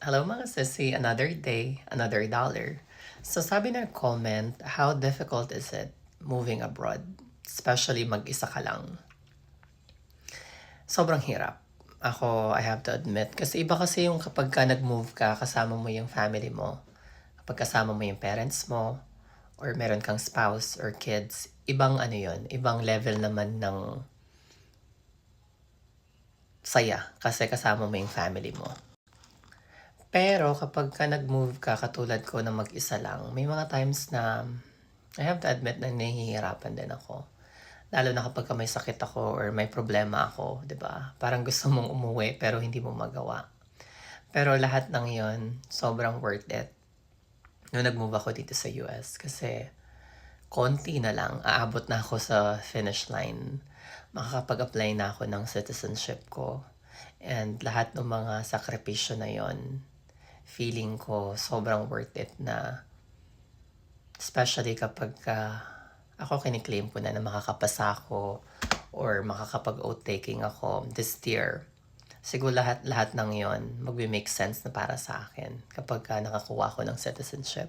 Hello mga sissy, another day, another dollar. So sabi ng comment, how difficult is it moving abroad? Especially mag-isa ka lang. Sobrang hirap. Ako, I have to admit. Kasi iba kasi yung kapag ka nag-move ka, kasama mo yung family mo. Kapag kasama mo yung parents mo, or meron kang spouse or kids, ibang ano yun, ibang level naman ng saya kasi kasama mo yung family mo. Pero kapag ka nag-move ka katulad ko na mag-isa lang, may mga times na I have to admit na nahihirapan din ako. Lalo na kapag ka may sakit ako or may problema ako, 'di ba? Parang gusto mong umuwi pero hindi mo magawa. Pero lahat ng 'yon, sobrang worth it. Nung nag-move ako dito sa US kasi konti na lang, aabot na ako sa finish line. Makakapag-apply na ako ng citizenship ko. And lahat ng mga sakripisyo na 'yon, feeling ko sobrang worth it na especially kapag ako kiniklaim ko na makakapasa ako or makakapag-oath taking ako this year. Siguro lahat ng yon magbe-make sense na para sa akin kapag nakakuha ako ng citizenship.